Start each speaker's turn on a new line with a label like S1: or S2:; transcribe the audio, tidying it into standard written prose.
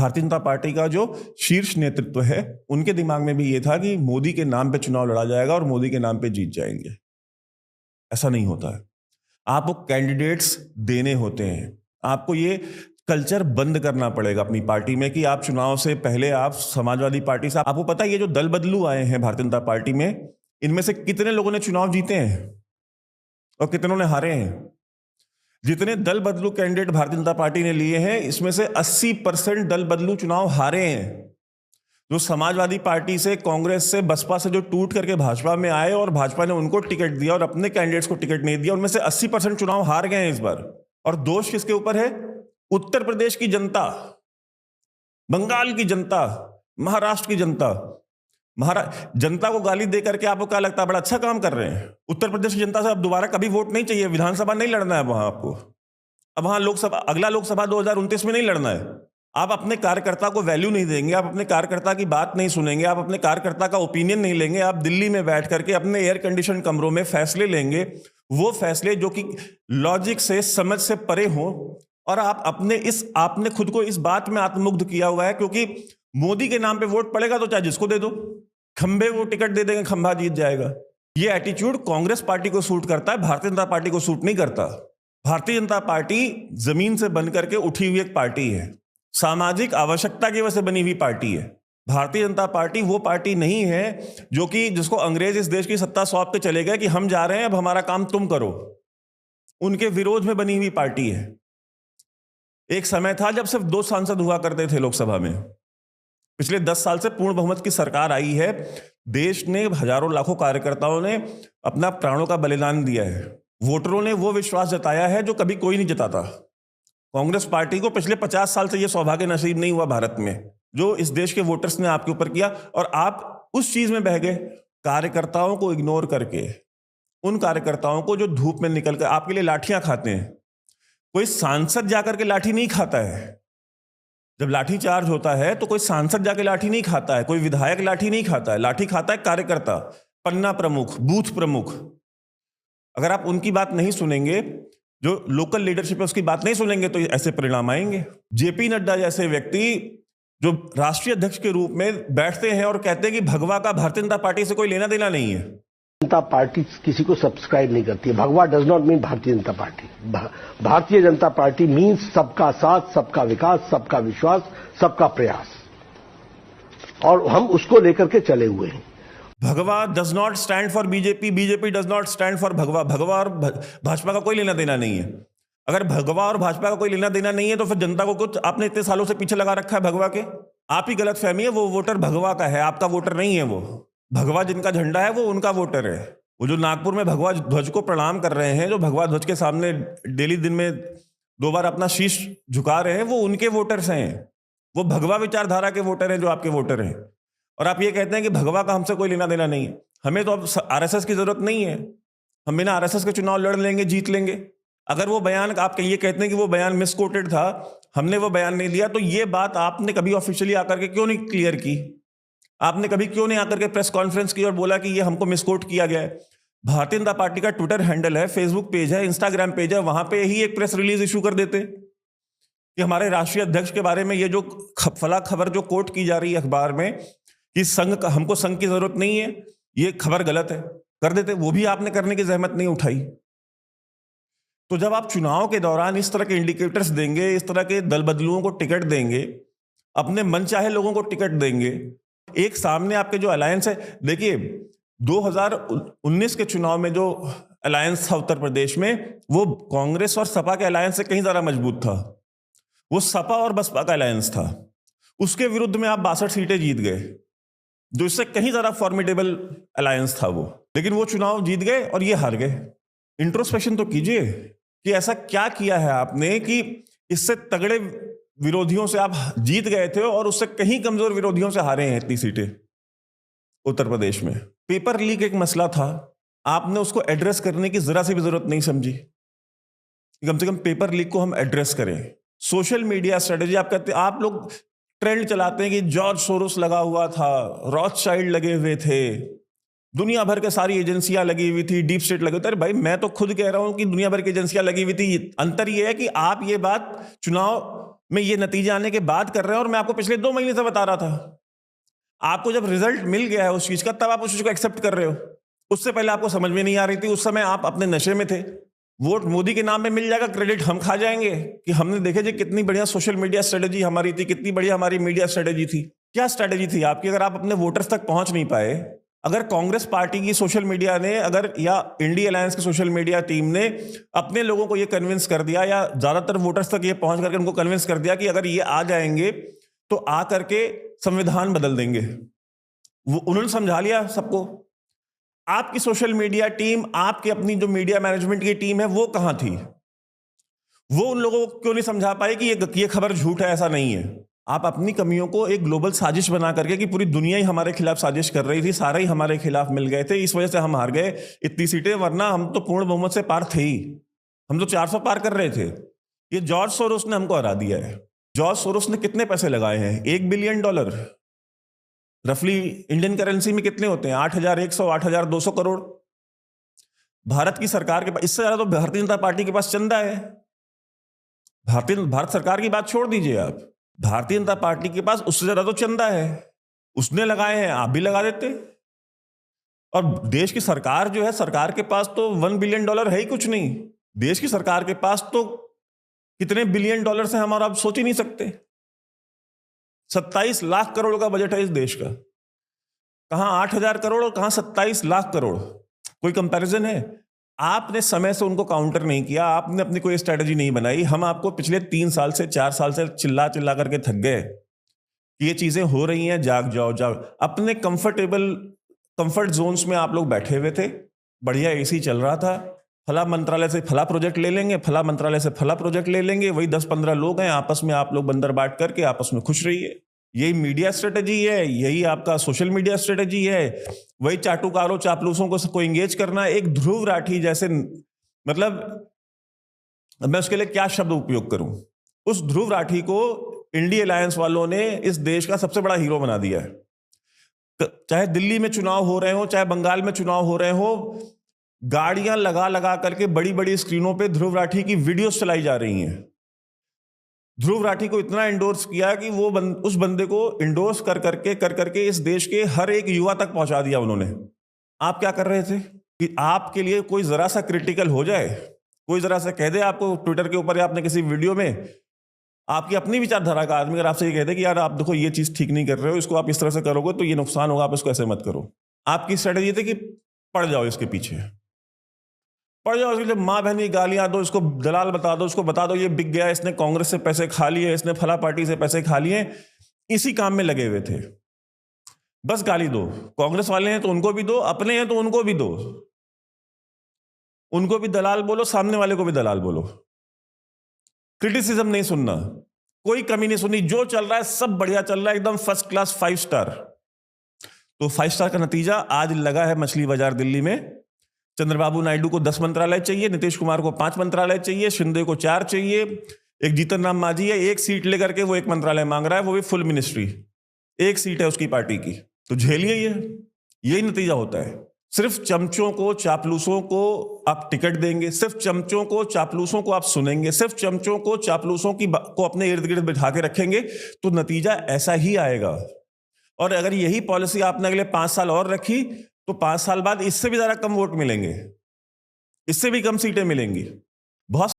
S1: Bharatiya Janata party का जो शीर्ष नेतृत्व है उनके दिमाग में भी ये था कि मोदी के नाम पे चुनाव लड़ा जाएगा और मोदी के नाम पे जीत जाएंगे। ऐसा नहीं होता है। आपको कैंडिडेट्स देने होते हैं। आपको ये कल्चर बंद करना पड़ेगा अपनी पार्टी में कि आप चुनाव से पहले आप समाजवादी पार्टी से, आपको पता है ये जो दल बदलू आए हैं भारतीय जनता पार्टी में, इनमें से कितने लोगों ने चुनाव जीते हैं और कितनों ने हारे हैं? जितने दल बदलू कैंडिडेट भारतीय जनता पार्टी ने लिए हैं, इसमें से 80% दल बदलू चुनाव हारे हैं। जो समाजवादी पार्टी से, कांग्रेस से, बसपा से जो टूट करके भाजपा में आए और भाजपा ने उनको टिकट दिया और अपने कैंडिडेट्स को टिकट नहीं दिया, उनमें से 80% चुनाव हार गए हैं इस बार। और दोष किसके ऊपर है? उत्तर प्रदेश की जनता, बंगाल की जनता, महाराष्ट्र की जनता। जनता को गाली दे करके आपको क्या लगता है बड़ा अच्छा काम कर रहे हैं? उत्तर प्रदेश की जनता से अब दोबारा कभी वोट नहीं चाहिए, विधानसभा नहीं लड़ना है वहां आपको। अब वहां लोकसभा, अगला लोकसभा 2029 में नहीं लड़ना है। आप अपने कार्यकर्ता को वैल्यू नहीं देंगे, आप अपने कार्यकर्ता की बात नहीं सुनेंगे, आप अपने कार्यकर्ता का ओपिनियन नहीं लेंगे। आप दिल्ली में बैठ करके अपने एयर कंडीशन कमरों में फैसले लेंगे, वो फैसले जो कि लॉजिक से, समझ से परे हो। और आपने खुद को इस बात में आत्ममुग्ध किया हुआ है क्योंकि मोदी के नाम पे वोट पड़ेगा तो चाहे जिसको दे दो, खंबे को टिकट दे देंगे, खंबा जीत जाएगा। ये एटीट्यूड कांग्रेस पार्टी को सूट करता है, भारतीय जनता पार्टी को सूट नहीं करता। भारतीय जनता पार्टी जमीन से बन करके उठी हुई एक पार्टी है, सामाजिक आवश्यकता की वजह से बनी हुई पार्टी है। भारतीय जनता पार्टी वो पार्टी नहीं है जो कि जिसको अंग्रेज इस देश की सत्ता सौंप के चले गए कि हम जा रहे हैं, अब हमारा काम तुम करो। उनके विरोध में बनी हुई पार्टी है। एक समय था जब सिर्फ 2 सांसद हुआ करते थे लोकसभा में। पिछले 10 साल से पूर्ण बहुमत की सरकार आई है। देश ने, हजारों लाखों कार्यकर्ताओं ने अपना प्राणों का बलिदान दिया है। वोटरों ने वो विश्वास जताया है जो कभी कोई नहीं जताता। कांग्रेस पार्टी को पिछले 50 साल से यह सौभाग्य नसीब नहीं हुआ भारत में, जो इस देश के वोटर्स ने आपके ऊपर किया, और आप उस चीज में बह गए, कार्यकर्ताओं को इग्नोर करके। उन कार्यकर्ताओं को जो धूप में निकलकर आपके लिए लाठियां खाते हैं। कोई सांसद जाकर के लाठी नहीं खाता है। जब लाठी चार्ज होता है तो कोई सांसद जाके लाठी नहीं खाता है, कोई विधायक लाठी नहीं खाता है। लाठी खाता है कार्यकर्ता, पन्ना प्रमुख, बूथ प्रमुख। अगर आप उनकी बात नहीं सुनेंगे, जो लोकल लीडरशिप है उसकी बात नहीं सुनेंगे, तो ऐसे परिणाम आएंगे। जेपी नड्डा जैसे व्यक्ति जो राष्ट्रीय अध्यक्ष के रूप में बैठते हैं और कहते हैं कि भगवा का भारतीय जनता पार्टी से कोई लेना देना नहीं है।
S2: जनता पार्टी किसी को सब्सक्राइब नहीं करती है। भगवा does not mean Bharatiya Janata party. Bharatiya Janata party means सबका साथ, सबका विकास, सबका विश्वास, सबका प्रयास, और हम उसको लेकर के चले हुए हैं।
S1: भगवा does not stand for BJP, BJP does not stand for भगवा। भगवा और भाजपा का कोई लेना देना नहीं है। अगर भगवा और भाजपा का कोई लेना देना नहीं है तो फिर जनता को कुछ, आपने इतने सालों से पीछे लगा रखा है भगवा के। आप ही गलत फहमी है, वो वोटर भगवा का है, आपका वोटर नहीं है। वो भगवा जिनका झंडा है वो उनका वोटर है। वो जो नागपुर में भगवा ध्वज को प्रणाम कर रहे हैं, जो भगवा ध्वज के सामने डेली दिन में 2 बार अपना शीश झुका रहे हैं, वो उनके वोटर्स हैं। वो भगवा विचारधारा के वोटर हैं जो आपके वोटर हैं। और आप ये कहते हैं कि भगवा का हमसे कोई लेना देना नहीं है। हमें तो अब आरएसएस की जरूरत नहीं है। हम बिना आरएसएस के चुनाव लड़ लेंगे, जीत लेंगे। अगर वो बयान, आप ये कहते हैं कि वो बयान मिसकोटेड था, हमने वो बयान नहीं लिया, तो ये बात आपने कभी ऑफिशियली आकर के क्यों नहीं क्लियर की? आपने कभी क्यों नहीं आकर के प्रेस कॉन्फ्रेंस की और बोला कि ये हमको मिसकोट किया गया है? भारतीय जनता पार्टी का ट्विटर हैंडल है, फेसबुक पेज है, इंस्टाग्राम पेज है, वहां पे ही एक प्रेस रिलीज इशू कर देते कि हमारे राष्ट्रीय अध्यक्ष के बारे में ये जो फला खबर जो कोट की जा रही है अखबार में कि हमको संघ की जरूरत नहीं है, ये खबर गलत है, कर देते। वो भी आपने करने की जहमत नहीं उठाई। तो जब आप चुनाव के दौरान इस तरह के इंडिकेटर्स देंगे, इस तरह के दल बदलुओं को टिकट देंगे, अपने मनचाहे लोगों को टिकट देंगे, एक सामने आपके जो अलायंस है, देखिए 2019 के चुनाव में जो अलायंस था उत्तर प्रदेश में, वो कांग्रेस और सपा के अलायंस से कहीं ज्यादा मजबूत था। वो सपा और बसपा का अलायंस था। उसके विरुद्ध में आप 62 सीटें जीत गए, जो इससे कहीं ज्यादा फॉर्मिडेबल अलायंस था वो। लेकिन वो चुनाव जीत गए और ये हार गए। इंट्रोस्पेक्शन तो कीजिए कि ऐसा क्या किया है आपने कि इससे तगड़े विरोधियों से आप जीत गए थे और उससे कहीं कमजोर विरोधियों से हारे हैं इतनी सीटें उत्तर प्रदेश में। पेपर लीक एक मसला था, आपने उसको एड्रेस करने की जरा सी भी जरूरत नहीं समझी। कम से कम पेपर लीक को हम एड्रेस करें। सोशल मीडिया स्ट्रेटेजी, आप कहते, आप लोग ट्रेंड चलाते हैं कि जॉर्ज सोरोस लगा हुआ था, रॉथशाइल्ड लगे हुए थे, दुनिया भर के सारी एजेंसियां लगी हुई थी, डीप स्टेट लगे हुए थे। अरे भाई, मैं तो खुद कह रहा हूं कि दुनिया भर की एजेंसियां लगी हुई थी। अंतर यह है कि आप ये बात चुनाव में ये नतीजे आने के बाद कर रहे हैं, और मैं आपको पिछले 2 महीने से बता रहा था। आपको जब रिजल्ट मिल गया है उस चीज का, तब आप उस चीज को एक्सेप्ट कर रहे हो। उससे पहले आपको समझ में नहीं आ रही थी, उस समय आप अपने नशे में थे। वोट मोदी के नाम पे मिल जाएगा, क्रेडिट हम खा जाएंगे कि हमने देखे जी कितनी बढ़िया सोशल मीडिया स्ट्रेटेजी हमारी थी, कितनी बढ़िया हमारी मीडिया स्ट्रेटेजी थी। क्या स्ट्रेटेजी थी आपकी? अगर आप अपने वोटर्स तक पहुंच नहीं पाए, अगर कांग्रेस पार्टी की सोशल मीडिया ने, अगर या इंडिया अलायंस की सोशल मीडिया टीम ने अपने लोगों को ये कन्विंस कर दिया, या ज्यादातर वोटर्स तक ये पहुंच करके उनको कन्विंस कर दिया कि अगर ये आ जाएंगे तो आ करके संविधान बदल देंगे, वो उन्होंने समझा लिया सबको। आपकी सोशल मीडिया टीम, आपकी अपनी जो मीडिया मैनेजमेंट की टीम है, वो कहां थी? वो उन लोगों को क्यों नहीं समझा पाए कि ये खबर झूठ है? ऐसा नहीं है। आप अपनी कमियों को एक ग्लोबल साजिश बना करके, कि पूरी दुनिया ही हमारे खिलाफ साजिश कर रही थी, सारे ही हमारे खिलाफ मिल गए थे, इस वजह से हम हार गए इतनी सीटें, वरना हम तो पूर्ण बहुमत से पार थे ही। हम तो 400 पार कर रहे थे। ये जॉर्ज सोरोस ने हमको हरा दिया है। जॉर्ज सोरोस ने कितने पैसे लगाए हैं? $1 बिलियन। रफली इंडियन करेंसी में कितने होते हैं? 8,100, 8,200 करोड़। भारत की सरकार के पास इससे ज्यादा तो भारतीय जनता पार्टी के पास चंदा है। भारत सरकार की बात छोड़ दीजिए आप, भारतीय जनता पार्टी के पास उससे ज्यादा तो चंदा है। उसने लगाए हैं, आप भी लगा देते। और देश की सरकार जो है, सरकार के पास तो $1 बिलियन है ही कुछ नहीं। देश की सरकार के पास तो कितने बिलियन डॉलर है हम और आप सोच ही नहीं सकते। 27 लाख करोड़ का बजट है इस देश का। कहां 8,000 करोड़ और कहां 27 लाख करोड़? कोई कंपैरिजन है? आपने समय से उनको काउंटर नहीं किया, आपने अपनी कोई स्ट्रेटेजी नहीं बनाई। हम आपको पिछले 3 साल से 4 साल से चिल्ला चिल्ला करके थक गए कि ये चीजें हो रही हैं, जाग जाओ जाग। अपने कंफर्ट जोन्स में आप लोग बैठे हुए थे, बढ़िया एसी चल रहा था, फला मंत्रालय से फला प्रोजेक्ट ले लेंगे, फला मंत्रालय से फला प्रोजेक्ट ले लेंगे, वही 10-15 लोग हैं, आपस में आप लोग बंदर बांट करके आपस में खुश रहिए। यही मीडिया स्ट्रेटेजी है, यही आपका सोशल मीडिया स्ट्रेटेजी है, वही चाटुकारों चापलूसों को इंगेज करना। एक ध्रुव राठी जैसे, मतलब मैं उसके लिए क्या शब्द उपयोग करूं, उस ध्रुव राठी को इंडिया अलायंस वालों ने इस देश का सबसे बड़ा हीरो बना दिया है। चाहे दिल्ली में चुनाव हो रहे हो, चाहे बंगाल में चुनाव हो रहे हो, गाड़ियां लगा लगा करके बड़ी बड़ी स्क्रीनों पे ध्रुव राठी की वीडियोस चलाई जा रही हैं। ध्रुव राठी को इतना इंडोर्स किया कि वो उस बंदे को इंडोर्स कर करके इस देश के हर एक युवा तक पहुंचा दिया उन्होंने। आप क्या कर रहे थे कि आपके लिए कोई जरा सा क्रिटिकल हो जाए, कोई जरा सा कह दे आपको ट्विटर के ऊपर या आपने किसी वीडियो में, आपकी अपनी विचारधारा का आदमी अगर आपसे ये कह दे कि यार आप देखो ये चीज ठीक नहीं कर रहे हो, इसको आप इस तरह से करोगे तो ये नुकसान होगा, आप इसको ऐसे मत करो। आपकी स्ट्रेटेजी थी कि पड़ जाओ इसके पीछे, पड़ जाओ, इसके लिए माँ बहन की गालियां दो, इसको दलाल बता दो, उसको बता दो ये बिक गया, इसने कांग्रेस से पैसे खा लिए, इसने फला पार्टी से पैसे खा लिए। इसी काम में लगे हुए थे। बस गाली दो, कांग्रेस वाले हैं तो उनको भी दो, अपने हैं तो उनको भी दो, उनको भी दलाल बोलो, सामने वाले को भी दलाल बोलो। क्रिटिसिज्म नहीं सुनना, कोई कमी नहीं सुननी, जो चल रहा है सब बढ़िया चल रहा है, एकदम फर्स्ट क्लास 5 स्टार। तो 5 स्टार का नतीजा आज लगा है मछली बाजार दिल्ली में। चंद्रबाबू नायडू को 10 मंत्रालय चाहिए, नीतीश कुमार को 5 मंत्रालय चाहिए, शिंदे को 4 चाहिए, एक जीतन राम मांझी है 1 सीट लेकर के वो 1 मंत्रालय मांग रहा है, वो भी फुल मिनिस्ट्री, 1 सीट है उसकी पार्टी की। तो झेलिए, यही नतीजा होता है। सिर्फ चमचों को चापलूसों को आप टिकट देंगे, सिर्फ चमचों को चापलूसों को आप सुनेंगे, सिर्फ चमचों को चापलूसों को अपने इर्द गिर्द बिठा के रखेंगे, तो नतीजा ऐसा ही आएगा। और अगर यही पॉलिसी आपने अगले 5 साल और रखी तो 5 साल बाद इससे भी ज्यादा कम वोट मिलेंगे, इससे भी कम सीटें मिलेंगी। बहुत